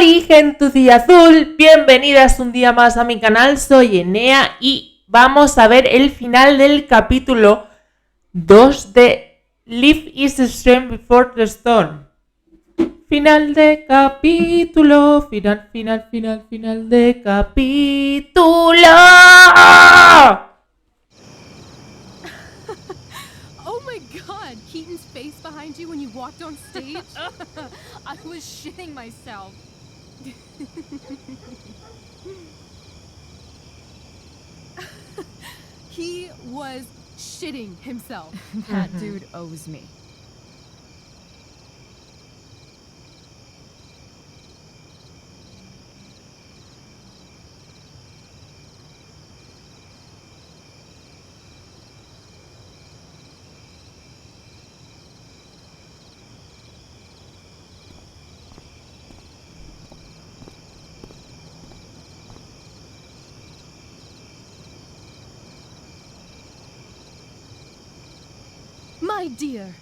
Hola, gentucilla azul, bienvenidas un día más a mi canal, soy Enea y vamos a ver el final del capítulo 2 de Life is Strom Before the Storm. Final de capítulo, final de capítulo. Oh my god, Keaton's face behind you when you walked on stage? I was shitting myself. He was shitting himself. That dude owes me. My dear,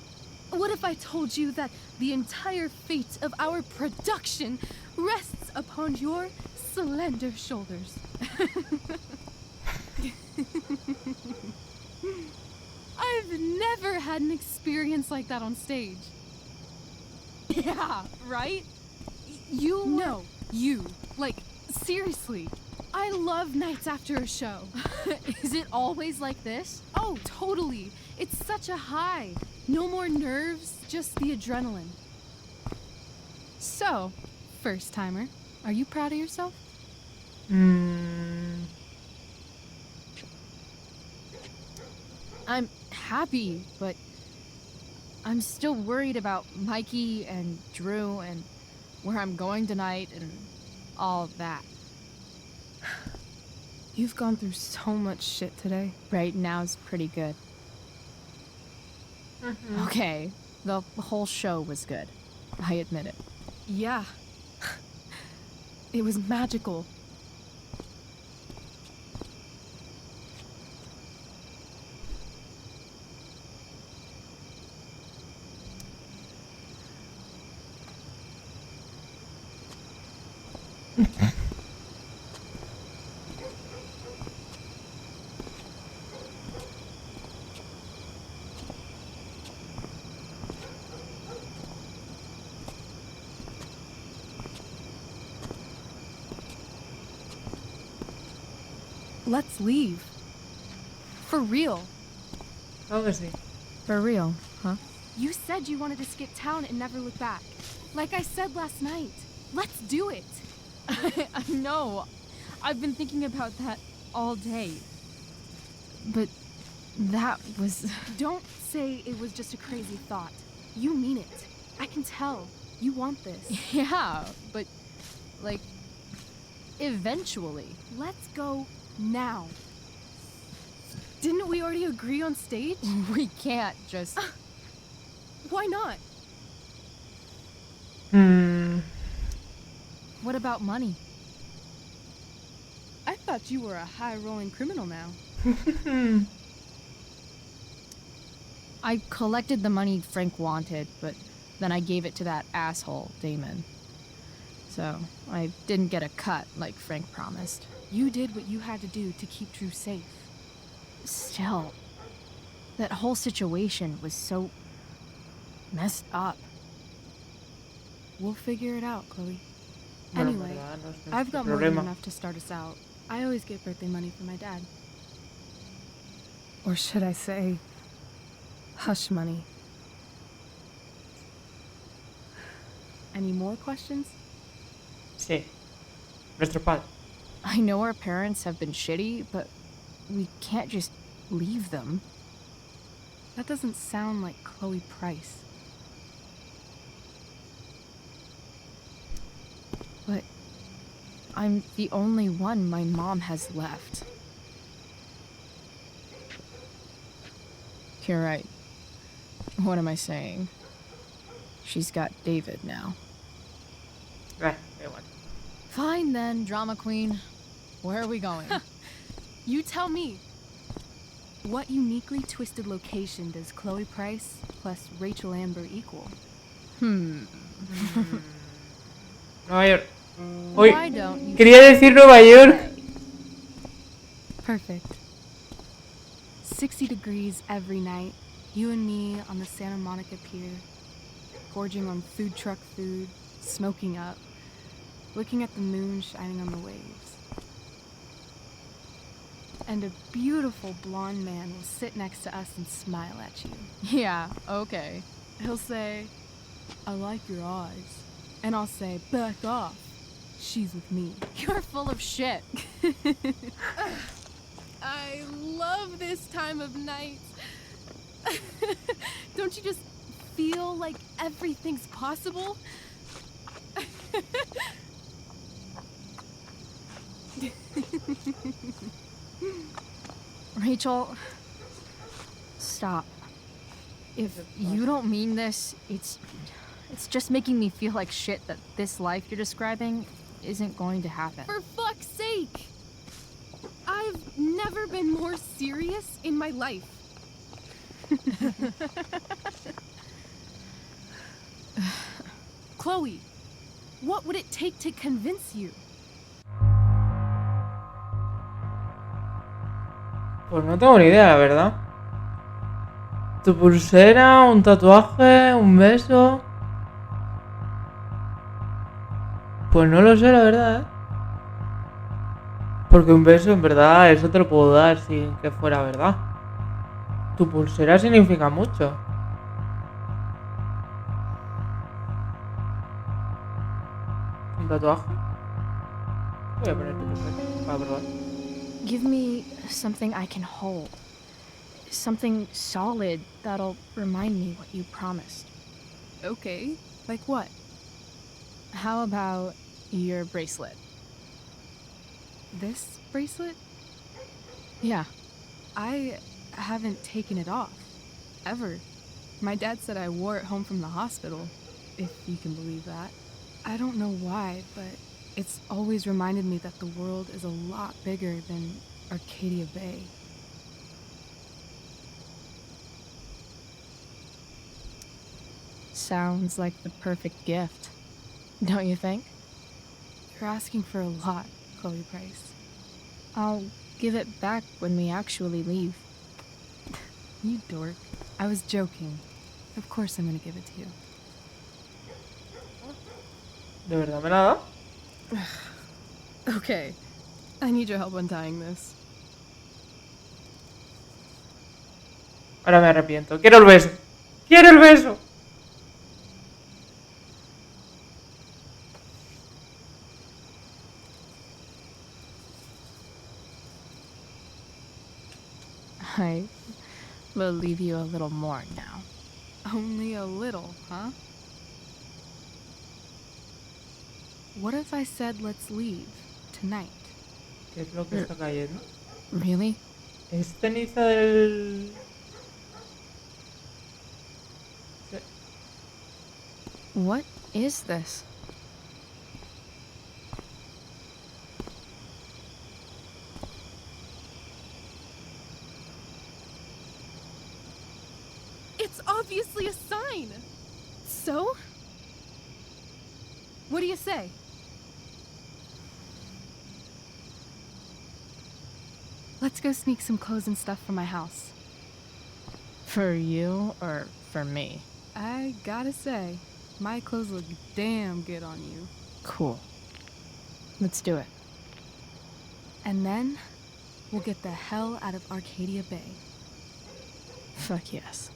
what if I told you that the entire fate of our production rests upon your slender shoulders? I've never had an experience like that on stage. Yeah, right? No, you. Like, seriously. I love nights after a show. Is it always like this? Oh, totally. It's such a high. No more nerves, just the adrenaline. So, first timer, are you proud of yourself? I'm happy, but I'm still worried about Mikey and Drew and where I'm going tonight and all that. You've gone through so much shit today. Right now's pretty good. Okay, the whole show was good. I admit it. Yeah. It was magical. Let's leave. For real. Claro que sí. For real, huh? You said you wanted to skip town and never look back. Like I said last night. Let's do it. I know. I've been thinking about that all day. But that was... Don't say it was just a crazy thought. You mean it. I can tell. You want this. Yeah, but... like... eventually. Let's go now. Didn't we already agree on stage? We can't just... Why not? What about money? I thought you were a high-rolling criminal now. I collected the money Frank wanted, but then I gave it to that asshole, Damon. So, I didn't get a cut like Frank promised. You did what you had to do to keep Drew safe. Still, that whole situation was so messed up. We'll figure it out, Chloe. Anyway, I've got more than enough to start us out. I always get birthday money from my dad. Or should I say, hush money. Any more questions? Sí. Nuestro padre. I know our parents have been shitty, but we can't just leave them. That doesn't sound like Chloe Price. But I'm the only one my mom has left. You're right. What am I saying? She's got David now. Fine then, drama queen. Where are we going? You tell me. What uniquely twisted location does Chloe Price plus Rachel Amber equal? Nueva York. Uy, Why don't you quería decir Nueva York. Perfect. 60 degrees every night. You and me on the Santa Monica Pier, gorging on food truck food, smoking up, looking at the moon shining on the waves. And a beautiful blonde man will sit next to us and smile at you. Yeah, okay. He'll say, "I like your eyes." And I'll say, "Back off. She's with me." You're full of shit. I love this time of night. Don't you just feel like everything's possible? Rachel, stop. If you don't mean this, it's just making me feel like shit that this life you're describing isn't going to happen. For fuck's sake! I've never been more serious in my life. Chloe, what would it take to convince you? Pues no tengo ni idea, la verdad. Tu pulsera, un tatuaje, un beso. Pues no lo sé, la verdad, ¿eh? Porque un beso, en verdad, eso te lo puedo dar sin que fuera verdad. Tu pulsera significa mucho. ¿Un tatuaje? Voy a ponerte tu pulsera para probar. Give me something I can hold. Something solid that'll remind me what you promised. Okay, like what? How about your bracelet? This bracelet? Yeah. I haven't taken it off. Ever. My dad said I wore it home from the hospital, if you can believe that. I don't know why, but it's always reminded me that the world is a lot bigger than Arcadia Bay. Sounds like the perfect gift. Don't you think? You're asking for a lot, Chloe Price. I'll give it back when we actually leave. You dork. I was joking. Of course I'm gonna give it to you. ¿De verdad me la da? Okay. I need your help untying this. Ahora me arrepiento. ¡Quiero el beso! ¡Quiero el beso! I will leave you a little more now. Only a little, huh? What if I said let's leave tonight? ¿Qué es lo que está cayendo? Really? ¿Es ceniza del...? What is this? It's obviously a sign! So? What do you say? Let's go sneak some clothes and stuff from my house. For you or for me? I gotta say, my clothes look damn good on you. Cool. Let's do it. And then, we'll get the hell out of Arcadia Bay. Fuck yes.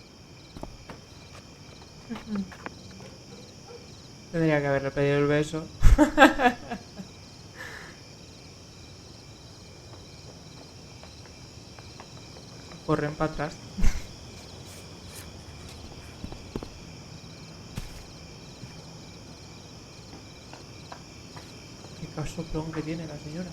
Tendría que haberle pedido el beso. Corren para atrás. Qué casoplón que tiene la señora.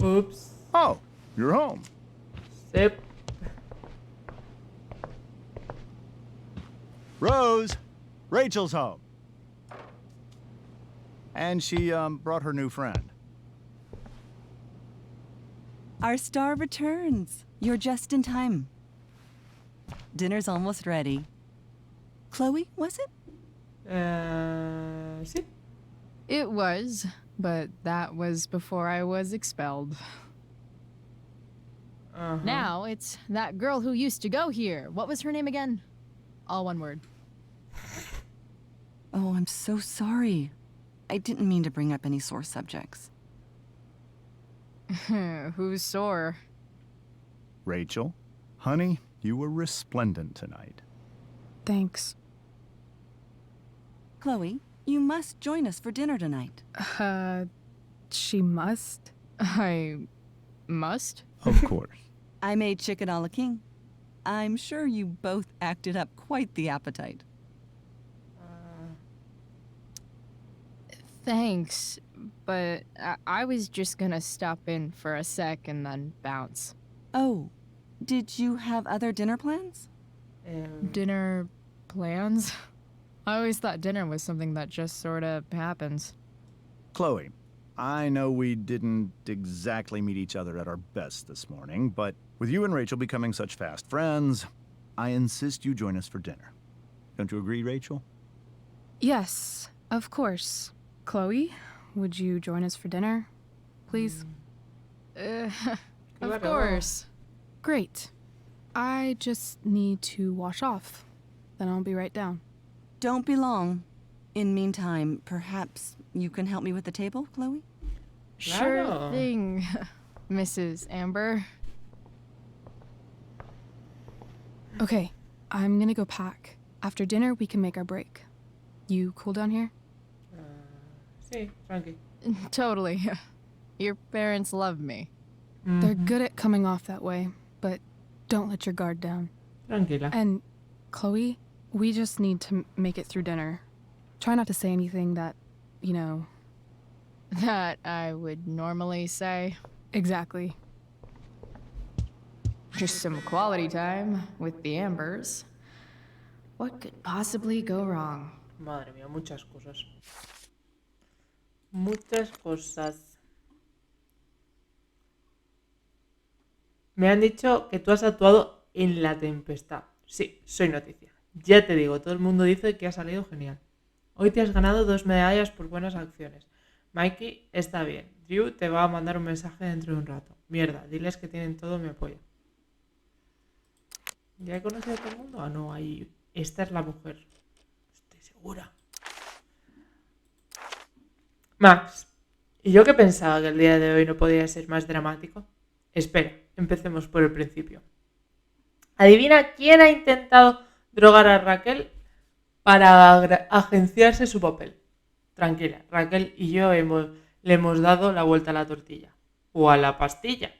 Ups. Oh, you're home. Sep. Rose, Rachel's home. And she brought her new friend. Our star returns. You're just in time. Dinner's almost ready. Chloe, was it? Sí. It was, but that was before I was expelled. Now it's that girl who used to go here. What was her name again? All one word. Oh, I'm so sorry. I didn't mean to bring up any sore subjects. Who's sore? Rachel, honey, you were resplendent tonight. Thanks. Chloe, you must join us for dinner tonight. She must? I must? Of course. I made chicken a la king. I'm sure you both acted up quite the appetite. Thanks, but I was just gonna stop in for a sec and then bounce. Oh, did you have other dinner plans? Dinner plans? I always thought dinner was something that just sorta happens. Chloe, I know we didn't exactly meet each other at our best this morning, but with you and Rachel becoming such fast friends, I insist you join us for dinner. Don't you agree, Rachel? Yes, of course. Chloe, would you join us for dinner? Please? Of course. Great. I just need to wash off. Then I'll be right down. Don't be long. In meantime, perhaps you can help me with the table, Chloe? Sure Claro. thing, Mrs. Amber. Okay, I'm gonna go pack. After dinner, we can make our break. You cool down here? Sí, tranqui. Totally. Your parents love me. They're good at coming off that way, but don't let your guard down. Tranquila. And, Chloe, we just need to make it through dinner. Try not to say anything that, you know... That I would normally say. Exactly. Just some quality time with the Ambers. What could possibly go wrong? Madre mía, muchas cosas. Muchas cosas. Me han dicho que tú has actuado en La Tempestad. Sí, soy noticia. Ya te digo, todo el mundo dice que ha salido genial. Hoy te has ganado 2 medallas por buenas acciones. Mikey está bien. Drew te va a mandar un mensaje dentro de un rato. Mierda, diles que tienen todo mi apoyo. ¿Ya he conocido a todo el mundo? Ah, no, ahí. Esta es la mujer. Estoy segura. Max, ¿y yo que pensaba que el día de hoy no podía ser más dramático? Espera, empecemos por el principio. Adivina quién ha intentado drogar a Raquel para agenciarse su papel. Tranquila, Raquel y yo le hemos dado la vuelta a la tortilla. O a la pastilla.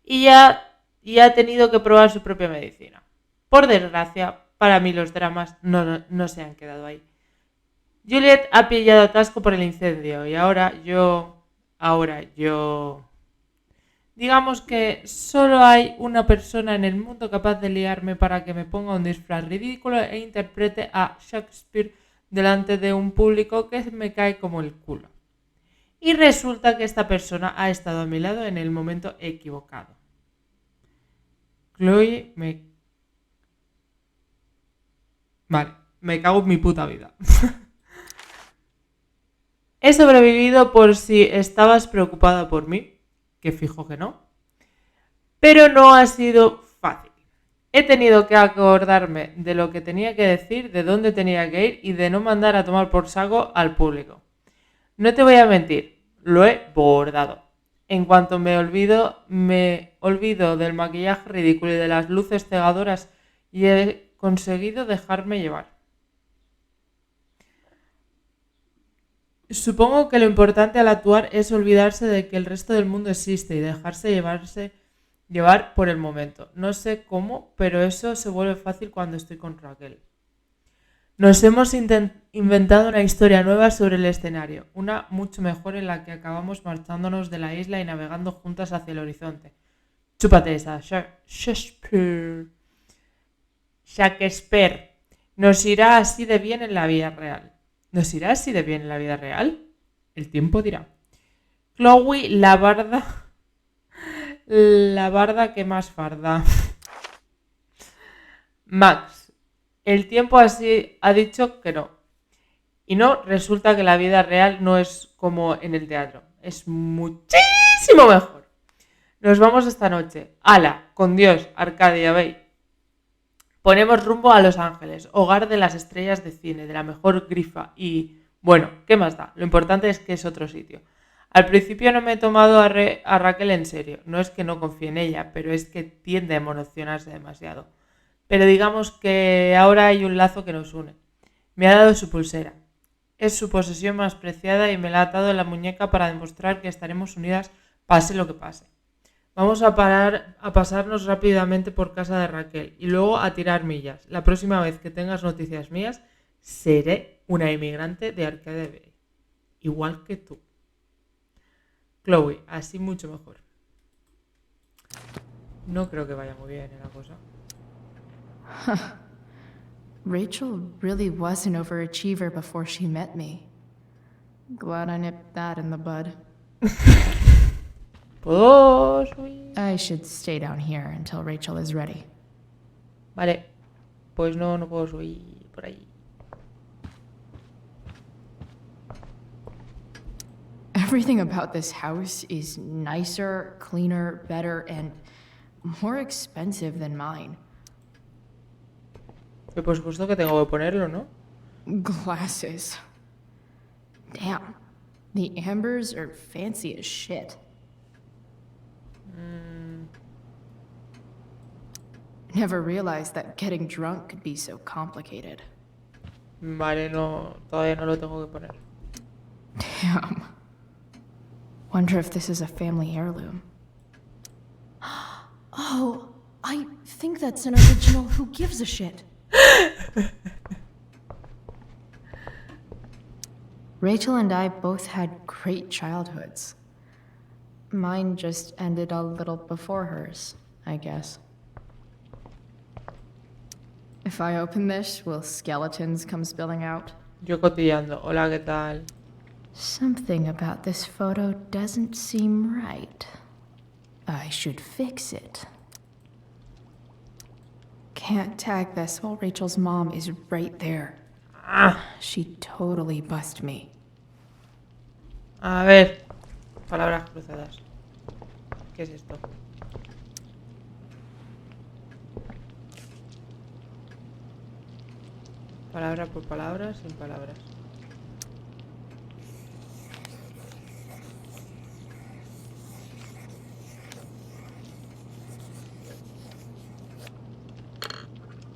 Y ha tenido que probar su propia medicina. Por desgracia, para mí los dramas no se han quedado ahí. Juliet ha pillado atasco por el incendio y ahora yo... Digamos que solo hay una persona en el mundo capaz de liarme para que me ponga un disfraz ridículo e interprete a Shakespeare delante de un público que me cae como el culo. Y resulta que esta persona ha estado a mi lado en el momento equivocado. Chloe Vale, me cago en mi puta vida. He sobrevivido por si estabas preocupada por mí, que fijo que no. Pero no ha sido fácil. He tenido que acordarme de lo que tenía que decir, de dónde tenía que ir y de no mandar a tomar por saco al público. No te voy a mentir, lo he bordado. En cuanto me olvido del maquillaje ridículo y de las luces cegadoras y he conseguido dejarme llevar. Supongo que lo importante al actuar es olvidarse de que el resto del mundo existe y dejarse llevar por el momento. No sé cómo, pero eso se vuelve fácil cuando estoy con Raquel. Nos hemos inventado una historia nueva sobre el escenario, una mucho mejor en la que acabamos marchándonos de la isla y navegando juntas hacia el horizonte. Chúpate esa, Shakespeare. Nos irá así de bien en la vida real. ¿Nos irá así de bien en la vida real? El tiempo dirá. Chloe, la barda que más farda. Max, el tiempo así ha dicho que no. Y no, resulta que la vida real no es como en el teatro. Es muchísimo mejor. Nos vamos esta noche. ¡Hala! Con Dios, Arcadia Bay. Ponemos rumbo a Los Ángeles, hogar de las estrellas de cine, de la mejor grifa. Y, bueno, ¿qué más da? Lo importante es que es otro sitio. Al principio no me he tomado a Raquel en serio. No es que no confíe en ella, pero es que tiende a emocionarse demasiado. Pero digamos que ahora hay un lazo que nos une. Me ha dado su pulsera. Es su posesión más preciada y me la ha atado en la muñeca para demostrar que estaremos unidas pase lo que pase. Vamos a pasarnos rápidamente por casa de Raquel y luego a tirar millas. La próxima vez que tengas noticias mías, seré una inmigrante de Arcadia Bay. Igual que tú. Chloe, así mucho mejor. No creo que vaya muy bien la cosa. Rachel really was an overachiever before she met me. Glad I nipped that in the bud. ¿Puedo subir? I should stay down here until Rachel is ready. Vale. Pues no puedo subir por ahí. Everything about this house is nicer, cleaner, better, and more expensive than mine. Pero por supuesto que tengo que ponerlo, ¿no? Glasses. Damn. The ambers are fancy as shit. Never realized that getting drunk could be so complicated. Vale, no, todavía no lo tengo que poner. Damn. Wonder if this is a family heirloom. Oh, I think that's an original Who Gives a Shit. Rachel and I both had great childhoods. Mine just ended a little before hers, I guess. If I open this, will skeletons come spilling out? Yo cotillando. Hola, ¿qué tal? Something about this photo doesn't seem right. I should fix it. Can't tag this while Rachel's mom is right there. She totally bust me. A ver. Palabras cruzadas. ¿Qué es esto? Palabra por palabra, sin palabras.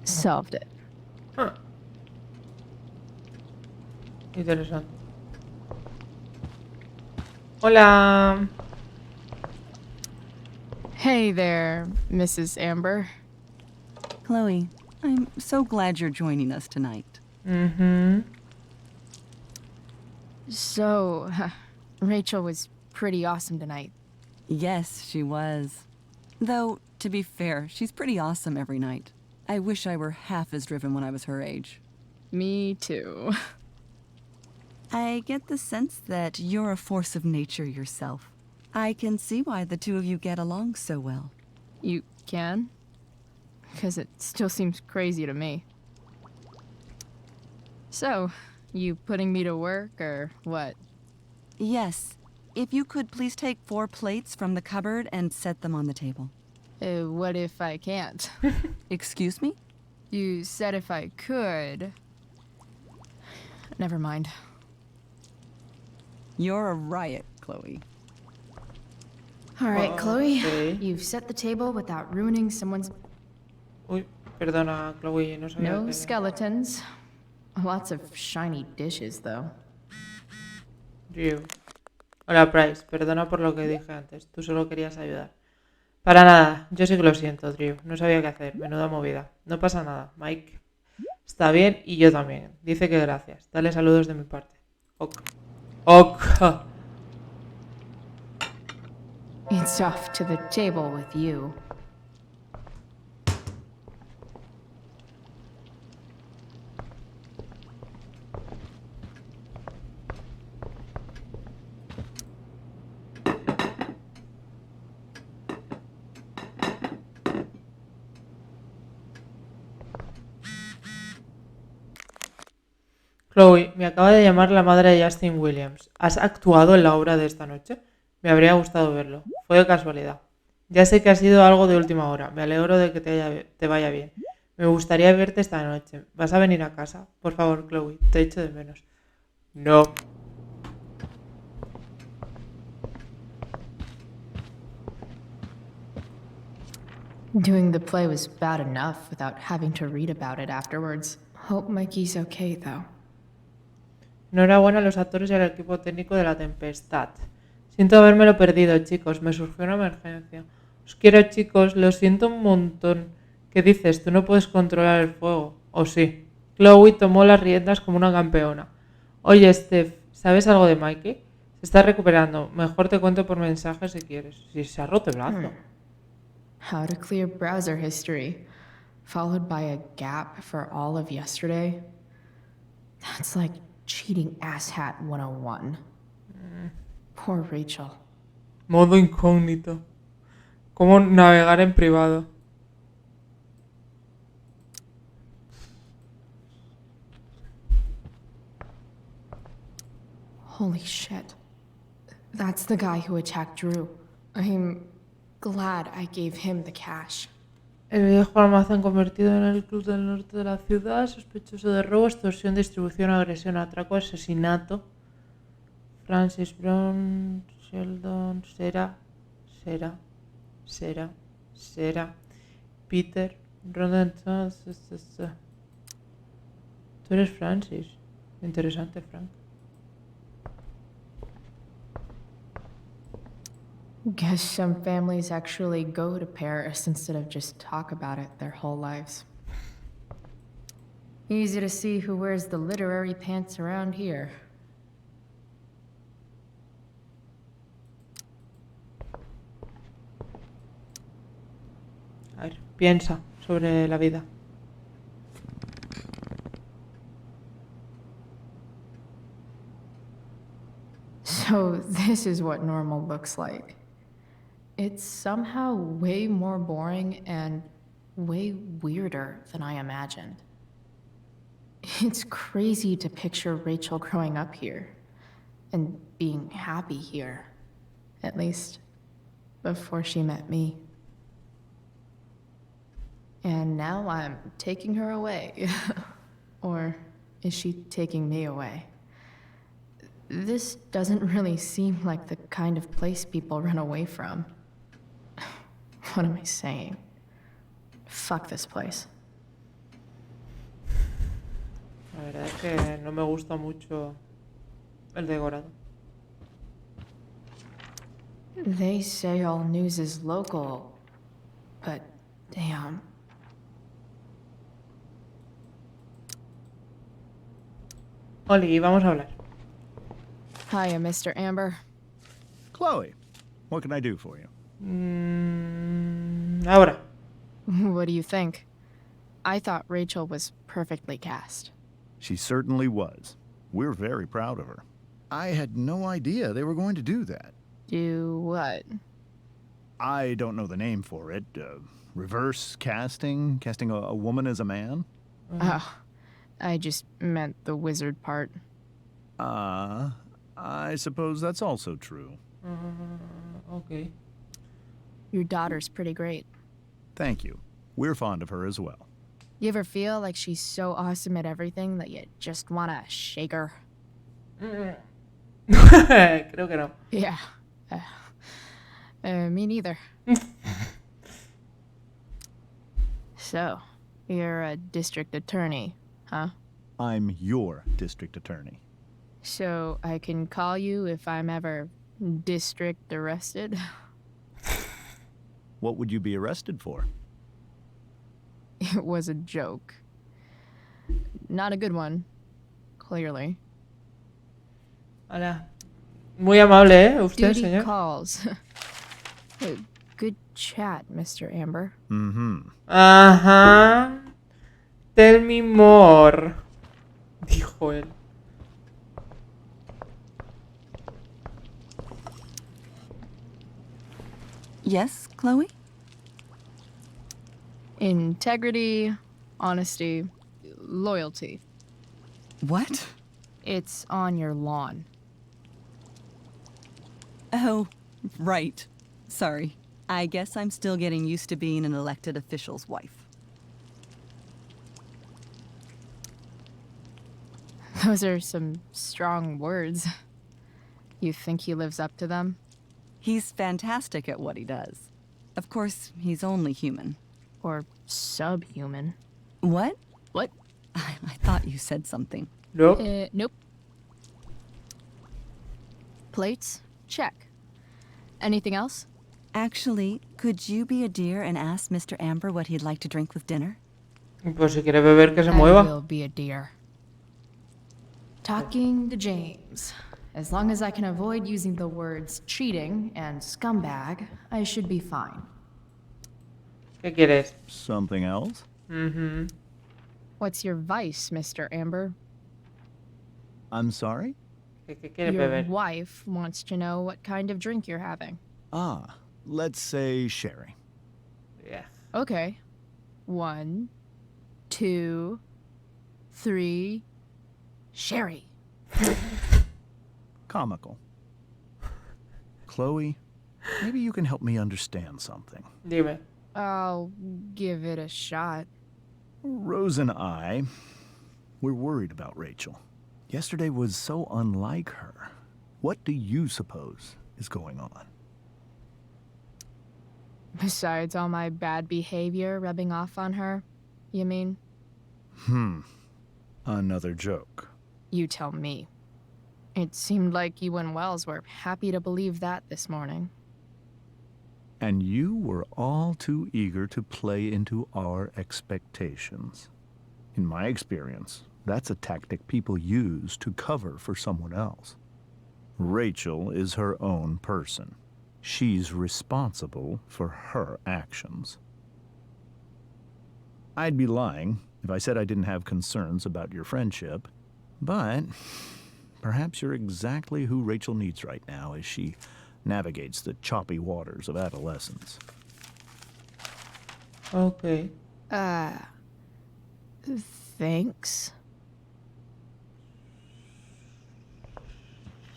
Solved it. Ah. Interesante. Hola. Hey there, Mrs. Amber. Chloe, I'm so glad you're joining us tonight. So, Rachel was pretty awesome tonight. Yes, she was. Though, to be fair, she's pretty awesome every night. I wish I were half as driven when I was her age. Me too. I get the sense that you're a force of nature yourself. I can see why the two of you get along so well. You can? Because it still seems crazy to me. So, you putting me to work, or what? Yes. If you could please take 4 plates from the cupboard and set them on the table. What if I can't? Excuse me? You said if I could. Never mind. You're a riot, Chloe. All right, Chloe. Okay. You've set the table without ruining someone's... Uy, perdona, Chloe, no sabía No que... skeletons. Lots of shiny dishes, though. Drew. Hola, Price. Perdona por lo que dije antes. Tú solo querías ayudar. Para nada. Yo sí que lo siento, Drew. No sabía qué hacer. Menuda movida. No pasa nada, Mike. Está bien y yo también. Dice que gracias. Dale saludos de mi parte. Ok. Ok. It's off to the table with you. Chloe, me acaba de llamar la madre de Justin Williams. ¿Has actuado en la obra de esta noche? Me habría gustado verlo. Fue de casualidad. Ya sé que ha sido algo de última hora. Me alegro de que te vaya bien. Me gustaría verte esta noche. ¿Vas a venir a casa? Por favor, Chloe, te echo de menos. No. Doing the play was bad enough without having to read about it afterwards. Hope Mikey's okay, though. Enhorabuena a los actores y al equipo técnico de La Tempestad. Siento habérmelo perdido, chicos. Me surgió una emergencia. Os quiero, chicos. Lo siento un montón. ¿Qué dices? Tú no puedes controlar el fuego. ¿O sí? Chloe tomó las riendas como una campeona. Oye, Steph, ¿sabes algo de Mikey? Se está recuperando. Mejor te cuento por mensaje si quieres. Si se ha roto el brazo. How to clear browser history, followed by a gap for all of yesterday. That's like cheating asshat 101. Poor Rachel. Modo incógnito. ¿Cómo navegar en privado? Holy shit. That's the guy who attacked Drew. I'm glad I gave him the cash. El viejo almacén convertido en el club del norte de la ciudad, sospechoso de robo, extorsión, distribución, agresión, atraco, asesinato. Francis Brown, Sheldon, será. Peter, Roden. Tú eres Francis. Interesante, Frank. Guess some families actually go to Paris instead of just talk about it their whole lives. Easy to see who wears the literary pants around here. A ver, piensa sobre la vida. So this is what normal looks like. It's somehow way more boring and way weirder than I imagined. It's crazy to picture Rachel growing up here and being happy here, at least before she met me. And now I'm taking her away. Or is she taking me away? This doesn't really seem like the kind of place people run away from. What am I saying? Fuck this place. La verdad es que no me gusta mucho el decorado. They say all news is local, but damn. Oli, vamos a hablar. Hiya, Mr. Amber. Chloe, what can I do for you? Ahora. What do you think? I thought Rachel was perfectly cast. She certainly was. We're very proud of her. I had no idea they were going to do that. Do what? I don't know the name for it. Reverse casting? Casting a woman as a man? Oh, I just meant the wizard part. I suppose that's also true. Ok. Your daughter's pretty great. Thank you. We're fond of her as well. You ever feel like she's so awesome at everything that you just wanna shake her? Creo que no. Yeah. Me neither. So, you're a district attorney, huh? I'm your district attorney. So I can call you if I'm ever district arrested? What would you be arrested for? It was a joke. not a good one. Clearly. Hola. Muy amable, ¿eh? Usted, Duty señor. calls. Good chat, Mr. Amber. Ajá. Tell me more. Dijo él. Yes, Chloe? Integrity, honesty, loyalty. What? It's on your lawn. Oh, right. Sorry. I guess I'm still getting used to being an elected official's wife. Those are some strong words. You think he lives up to them? He's fantastic at what he does. Of course, he's only human. Or subhuman? What? What? I thought you said something. Nope. Nope. Plates? Check. Anything else? Actually, could you be a dear and ask Mr. Amber what he'd like to drink with dinner? Pues si quiere beber, que se I mueva. will be a dear. Talking to James. As long as I can avoid using the words cheating and scumbag, I should be fine. ¿Qué quieres? Something else? What's your vice, Mr. Amber? I'm sorry? ¿Qué quiere Your beber? wife wants to know what kind of drink you're having. Ah, let's say sherry. Yeah. Okay. 1, 2, 3. Sherry. Comical. Chloe, maybe you can help me understand something. Dime. I'll give it a shot. Rose and I, we're worried about Rachel. Yesterday was so unlike her. What do you suppose is going on? Besides all my bad behavior rubbing off on her, you mean? Another joke. You tell me. It seemed like you and Wells were happy to believe that this morning. And you were all too eager to play into our expectations. In my experience, that's a tactic people use to cover for someone else. Rachel is her own person. She's responsible for her actions. I'd be lying if I said I didn't have concerns about your friendship, but perhaps you're exactly who Rachel needs right now as she navigates the choppy waters of adolescence. Ok. Thanks.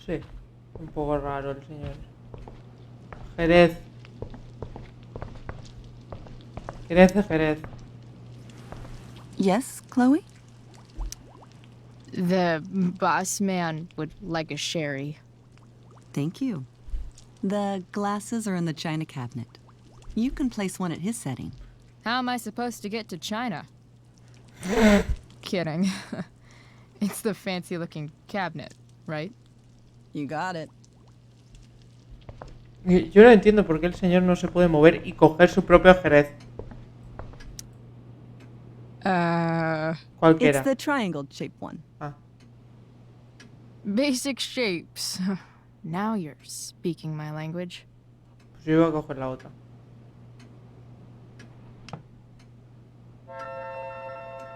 Sí. Un poco raro el señor. Jerez. Jerez. Yes, Chloe? The boss man would like a sherry. Thank you. The glasses are in the china cabinet. You can place one at his setting. How am I supposed to get to China? Kidding. It's the fancy-looking cabinet, right? You got it. Yo no entiendo por qué el señor no se puede mover y coger su propio Jerez. Cualquiera. It's the triangle-shaped one. Ah. Basic shapes. Now you're speaking my language. Pues yo iba a coger la otra.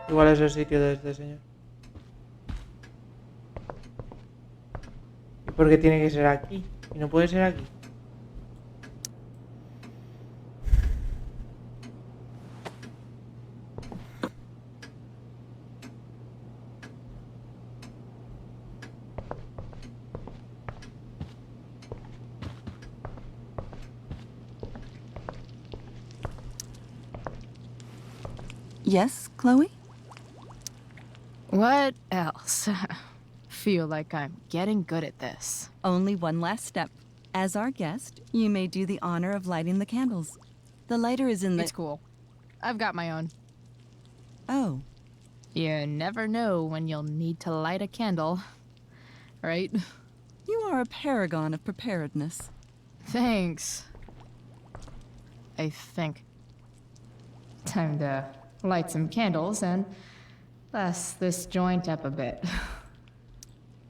Igual es el sitio de este señor. ¿Y por qué tiene que ser aquí? ¿Y no puede ser aquí? Yes, Chloe? What else? Feel like I'm getting good at this. Only one last step. As our guest, you may do the honor of lighting the candles. The lighter is in the... It's cool. I've got my own. Oh. You never know when you'll need to light a candle, right? You are a paragon of preparedness. Thanks. I think. Time to light some candles and Less this joint up a bit.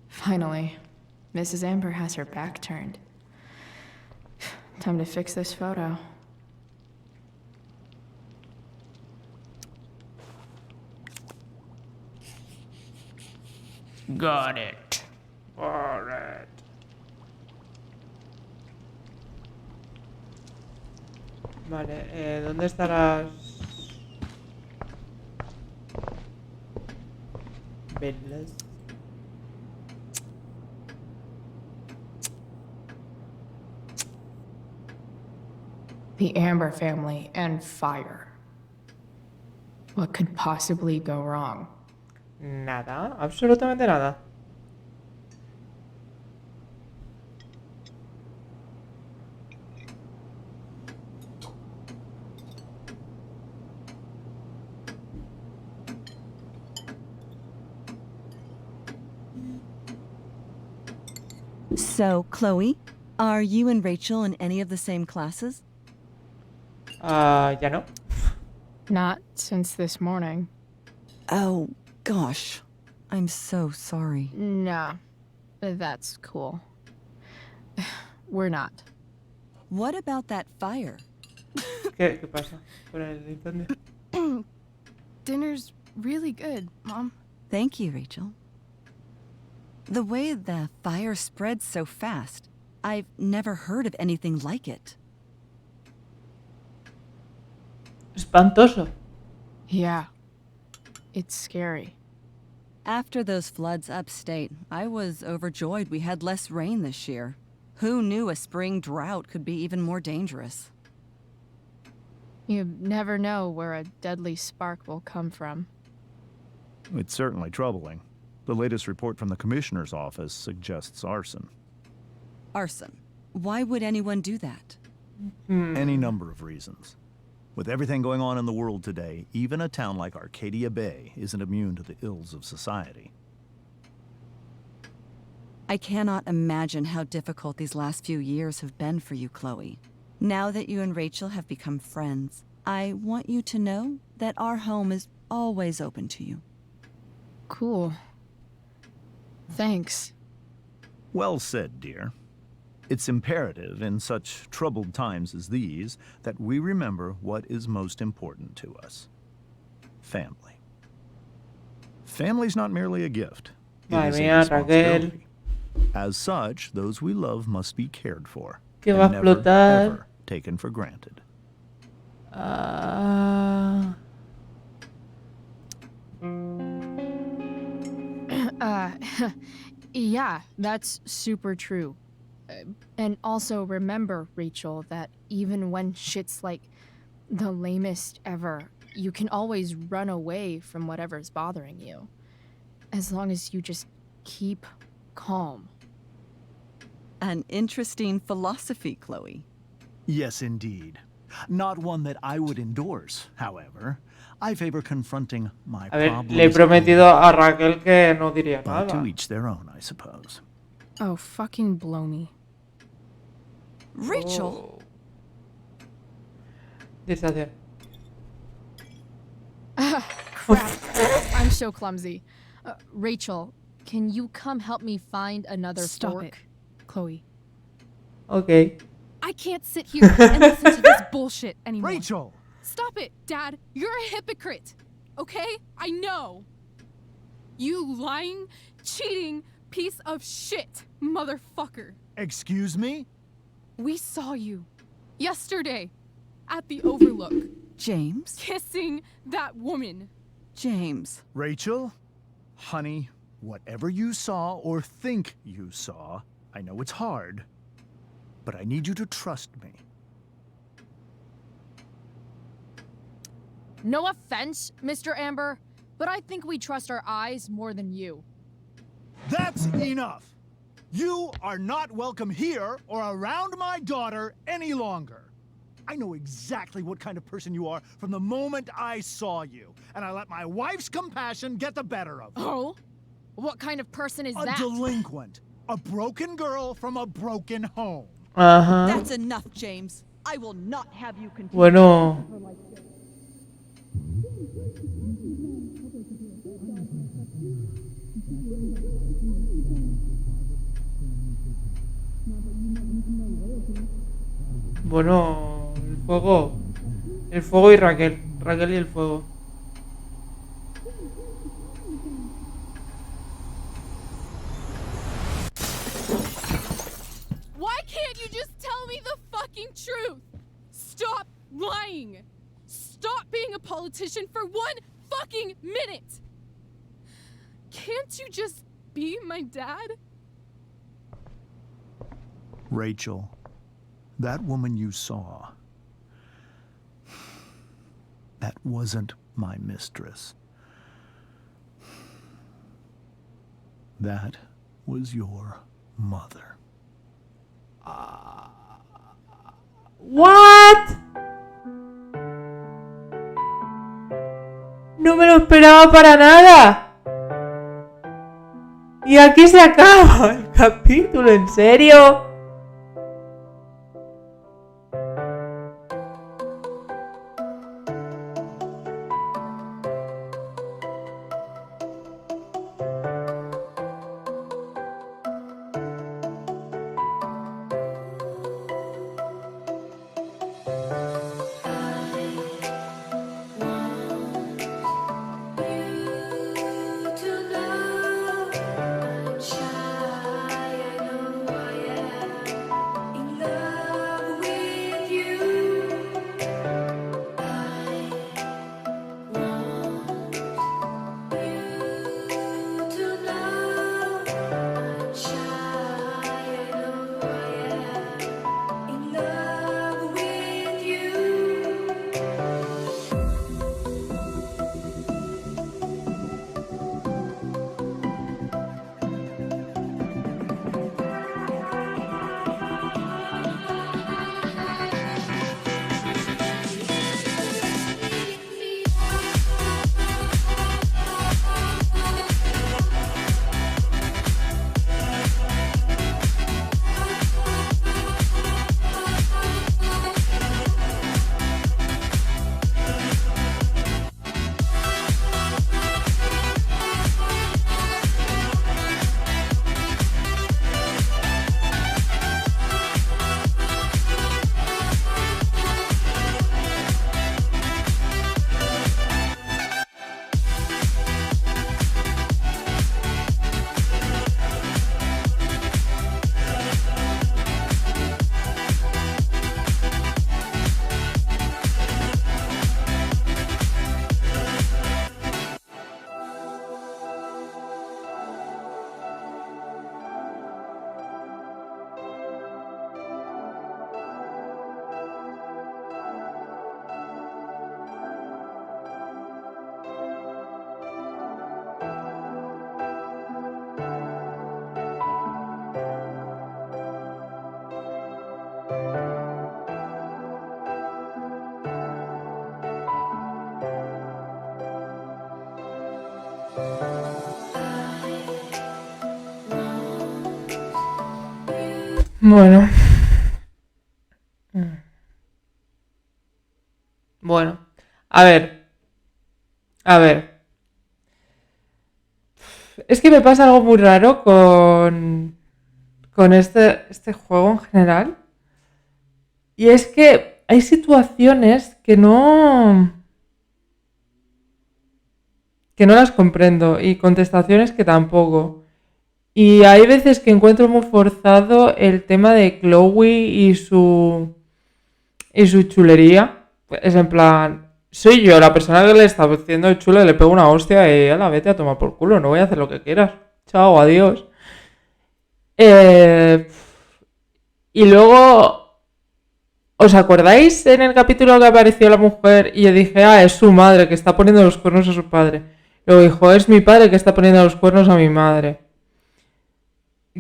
Finally, Mrs. Amber has her back turned. Time to fix this photo. Got it. Got it. Vale, ¿dónde estarás? Velas. The Amber family and fire. What could possibly go wrong? Nada, absolutamente nada. So, Chloe, are you and Rachel in any of the same classes? Ya no. Not since this morning. Oh, gosh. I'm so sorry. Nah, that's cool. We're not. What about that fire? ¿Qué pasa con el incendio? Dinner's really good, Mom. Thank you, Rachel. The way the fire spread so fast, I've never heard of anything like it. Espantoso. Yeah. It's scary. After those floods upstate, I was overjoyed we had less rain this year. Who knew a spring drought could be even more dangerous? You never know where a deadly spark will come from. It's certainly troubling. The latest report from the commissioner's office suggests arson. Arson. Why would anyone do that? Any number of reasons. With everything going on in the world today, even a town like Arcadia Bay isn't immune to the ills of society. I cannot imagine how difficult these last few years have been for you, Chloe. Now that you and Rachel have become friends, I want you to know that our home is always open to you. Cool. Thanks. Well said, dear. It's imperative in such troubled times as these that we remember what is most important to us. Family. Family's not merely a gift. It Madre is a mía, Raquel. responsibility. As such, those we love must be cared for. Que and va a never, explotar. ever taken for granted. Yeah, that's super true. And also remember, Rachel, that even when shit's like the lamest ever, you can always run away from whatever's bothering you. As long as you just keep calm. An interesting philosophy, Chloe. Yes, indeed. Not one that I would endorse, however. I favor confronting my A ver, problems. le he prometido a Raquel que no diría But to nada. each their own, I suppose. Oh, fucking blow me. Rachel! Oh. Distracción. Crap. I'm so clumsy. Rachel, can you come help me find another Stop fork? it, Chloe. Ok. I can't sit here and listen to this bullshit anymore. Rachel! Stop it, Dad. You're a hypocrite. Okay? I know. You lying, cheating piece of shit, motherfucker. Excuse me? We saw you yesterday at the Overlook James? kissing that woman. James. Rachel? Honey, whatever you saw or think you saw, I know it's hard, but I need you to trust me. No offense, Mr. Amber, but I think we trust our eyes more than you. That's enough! You are not welcome here or around my daughter any longer. I know exactly what kind of person you are from the moment I saw you, and I let my wife's compassion get the better of me. Oh? What kind of person is A that? delinquent. A broken girl from a broken home. Ajá. That's enough, James. I will not have you continue. Bueno. Bueno, el fuego y Raquel y el fuego. Why can't you just tell me the fucking truth? Stop lying. Stop being a politician for 1 fucking minute. Can't you just be my dad? Rachel, that woman you saw, that wasn't my mistress. That was your mother. ¿What? No me lo esperaba para nada. Y aquí se acaba el capítulo, ¿en serio? Bueno. Bueno. A ver. Es que me pasa algo muy raro con este juego en general. Y es que hay situaciones que no las comprendo. Y contestaciones que tampoco. Y hay veces que encuentro muy forzado el tema de Chloe y su chulería. Es en plan, soy yo la persona que le está haciendo el chulo y le pego una hostia y la vete a tomar por culo, no voy a hacer lo que quieras. Chao, adiós. Y luego, ¿os acordáis en el capítulo que apareció la mujer y yo dije, es su madre que está poniendo los cuernos a su padre? Luego dijo, es mi padre que está poniendo los cuernos a mi madre.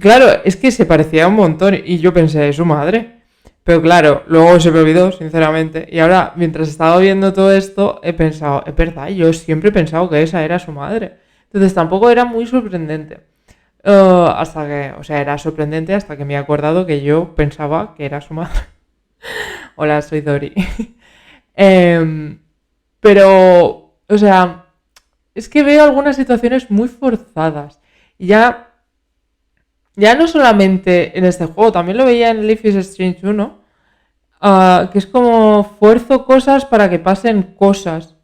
Claro, es que se parecía un montón y yo pensé, es su madre. Pero claro, luego se me olvidó, sinceramente. Y ahora, mientras estaba viendo todo esto, he pensado, es verdad, yo siempre he pensado que esa era su madre. Entonces tampoco era muy sorprendente. Era sorprendente hasta que me he acordado que yo pensaba que era su madre. Hola, soy Dori. Pero O sea, es que veo algunas situaciones muy forzadas. Y ya no solamente en este juego, también lo veía en Life is Strange 1, que es como fuerzo cosas para que pasen cosas.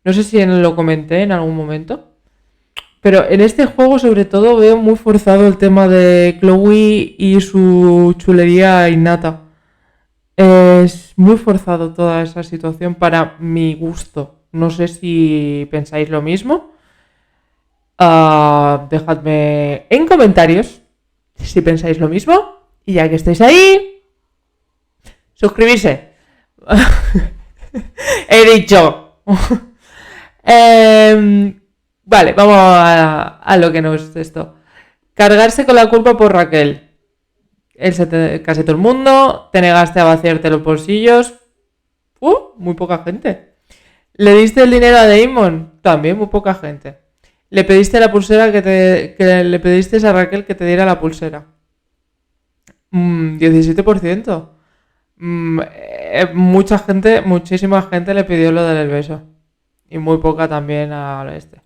No sé si lo comenté en algún momento. Pero en este juego sobre todo veo muy forzado el tema de Chloe y su chulería innata. Es muy forzado toda esa situación para mi gusto. No sé si pensáis lo mismo. Dejadme en comentarios si pensáis lo mismo. Y ya que estáis ahí, suscribirse. He dicho. Vale, vamos a lo que nos es esto. Cargarse con la culpa por Raquel. Casi todo el mundo. Te negaste a vaciarte los bolsillos. Muy poca gente. Le diste el dinero a Damon. También muy poca gente. Le pediste la pulsera que le pediste a Raquel que te diera la pulsera. 17%. Mucha gente, muchísima gente le pidió lo del beso. Y muy poca también al este.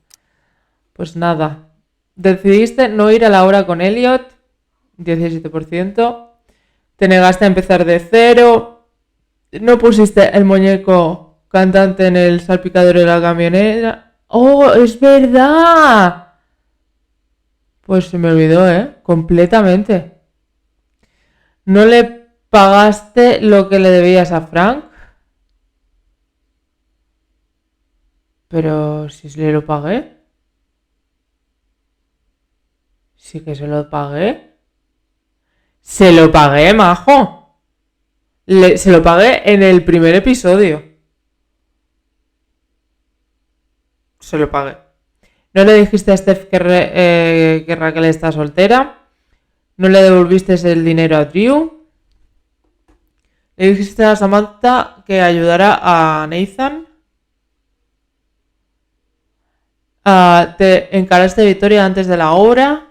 Pues nada. Decidiste no ir a la hora con Elliot. 17%. Te negaste a empezar de cero. No pusiste el muñeco cantante en el salpicadero de la camioneta. ¡Oh, es verdad! Pues se me olvidó, completamente. No le pagaste lo que le debías a Frank. Pero si le lo pagué. Sí que se lo pagué. Se lo pagué, majo. Se lo pagué en el primer episodio. Se lo pagué. No le dijiste a Steph que Raquel está soltera. No le devolviste el dinero a Drew. Le dijiste a Samantha que ayudara a Nathan. Te encaraste Victoria antes de la obra.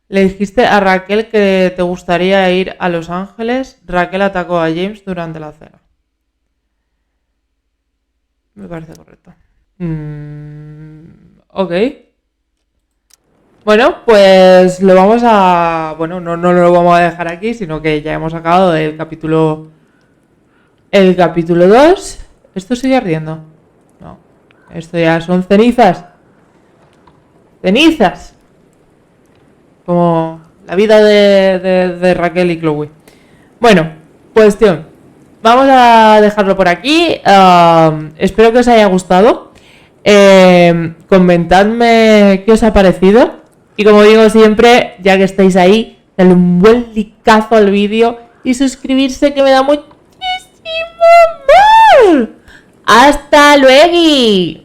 Le dijiste a Raquel que te gustaría ir a Los Ángeles. Raquel atacó a James durante la cena. Me parece correcto. Ok. Bueno, pues lo vamos a... Bueno, no lo vamos a dejar aquí, sino que ya hemos acabado el capítulo 2. ¿Esto sigue ardiendo? No. Esto ya son cenizas. ¡Cenizas! Como la vida de Raquel y Chloe. Bueno, cuestión. Vamos a dejarlo por aquí. Espero que os haya gustado. Comentadme qué os ha parecido. Y como digo siempre, ya que estáis ahí, dale un buen likeazo al vídeo y suscribirse, que me da muchísimo amor. ¡Hasta luego!